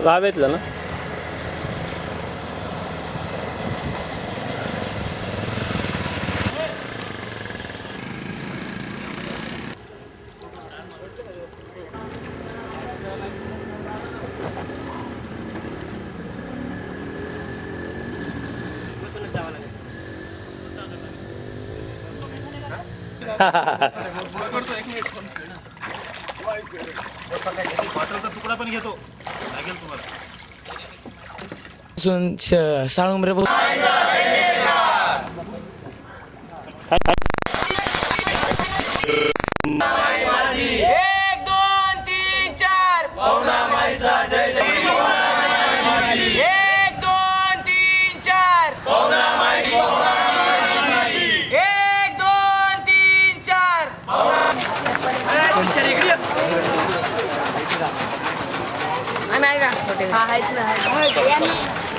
रावेतला ना. तुकडा पण घेतो लागेल तुम्हाला. साळुंबरे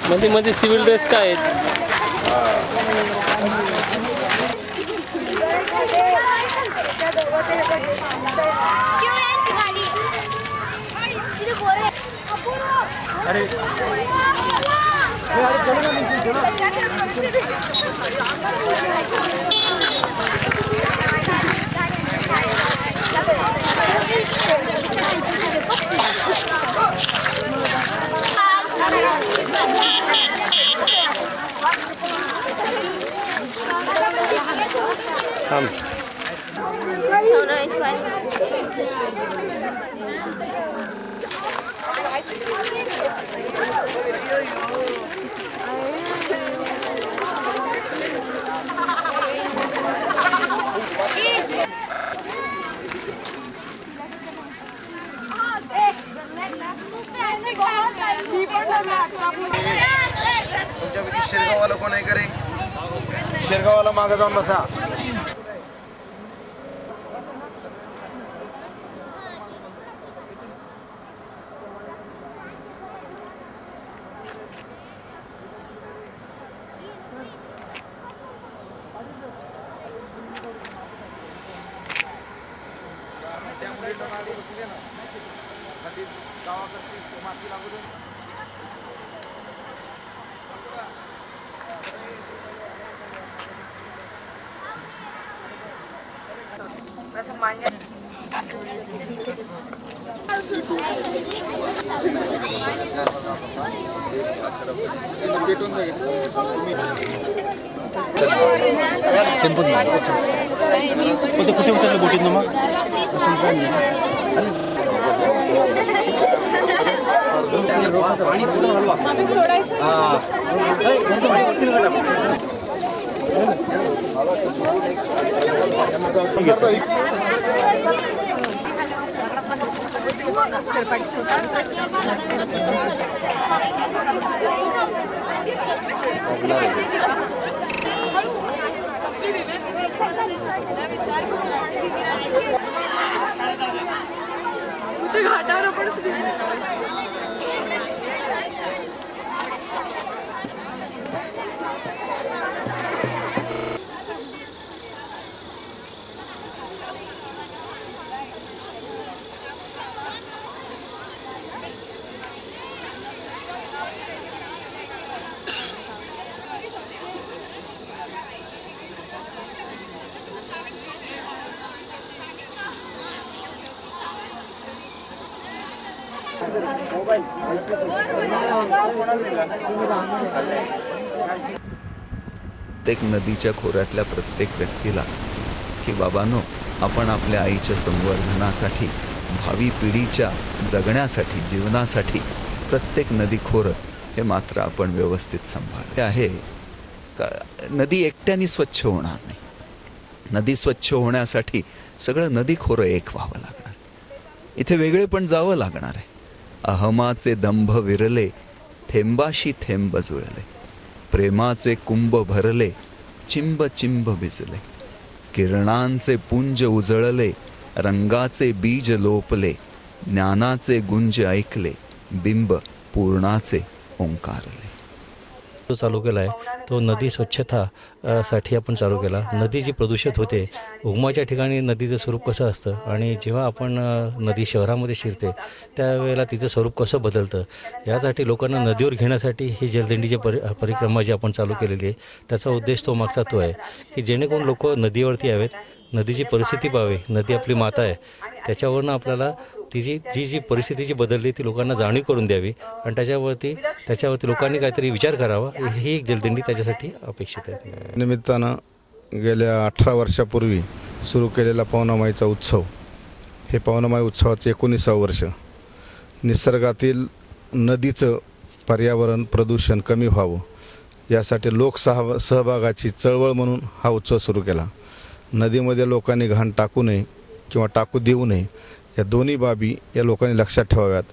मध्ये मध्ये सिव्हिल ड्रेस काय आहेत. थांब. तुमच्यापैकी शिरगाववाला कोण आहे करे? शिरगाववाला मागे जाऊन बसा. कुठे उतरले बोटीत ना मग. पाणी थोडं हलवा. घाटावर पण प्रत्येक नदीच्या खोऱ्यातल्या प्रत्येक व्यक्तीला की बाबांनो, आपण आपल्या आईच्या संवर्धनासाठी, भावी पिढीच्या जगण्यासाठी, जीवनासाठी प्रत्येक नदी खोरं हे मात्र आपण व्यवस्थित सांभाळले आहे. नदी एकट्याने स्वच्छ होणार नाही. नदी स्वच्छ होण्यासाठी सगळं नदी खोरं एक व्हावं लागणार. इथे वेगळे पण जावं लागणार आहे. अहमाचे दंभ विरले, थेंबाशी थेंब जुळले, प्रेमाचे कुंभ भरले, चिंब चिंब भिजले, किरणांचे पुंज उजळले, रंगाचे बीज लोपले, ज्ञानाचे गुंज ऐकले, बिंब पूर्णाचे ओंकारले. जो चालू केला आहे तो नदी स्वच्छता साठी आपण चालू केला. नदी जी प्रदूषित होते, उगमाच्या ठिकाणी नदीचं स्वरूप कसं असतं आणि जेव्हा आपण नदी शहरामध्ये शिरते त्यावेळेला तिचं स्वरूप कसं बदलतं, यासाठी लोकांना नदीवर घेण्यासाठी ही जलदिंडीची परिक्रमा जी आपण चालू केलेली आहे त्याचा उद्देश तो मागचा तो आहे की जेणेकरून लोक नदीवरती यावेत, नदीची परिस्थिती पाहावी. नदी आपली माता आहे, त्याच्यावरनं आपल्याला जी परिस्थिती जी बदलली ती लोकांना जाणीव करून द्यावी आणि त्याच्यावरती लोकांनी काहीतरी विचार करावा. ही एक जलदिंडी त्याच्यासाठी अपेक्षित आहे. निमित्तानं गेल्या 18 वर्षापूर्वी सुरू केलेला पवनामाईचा उत्सव, हे पवनामाई उत्सवाचे 19वे वर्ष. निसर्गातील नदीचं पर्यावरण प्रदूषण कमी व्हावं यासाठी सहभागाची चळवळ म्हणून हा उत्सव सुरू केला. नदीमध्ये लोकांनी घाण टाकू नये किंवा टाकू देऊ नये, या दोन्ही बाबी या लोकांनी लक्षात ठेवाव्यात.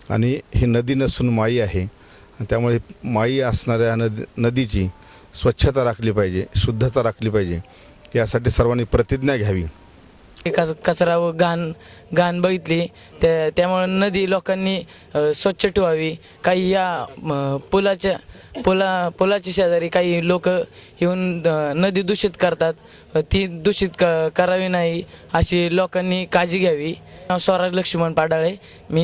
आणि ही नदी नसून माई आहे, त्यामुळे माई असणाऱ्या नदीची स्वच्छता राखली पाहिजे, शुद्धता राखली पाहिजे. यासाठी सर्वांनी प्रतिज्ञा घ्यावी. कचरा व घाण बघितली त्यामुळे नदी लोकांनी स्वच्छ ठेवावी. काही या पुलाच्या शेजारी काही लोक येऊन नदी दूषित करतात, ती दूषित करावी नाही अशी लोकांनी काळजी घ्यावी. स्वराज लक्ष्मण पाडाळे, मी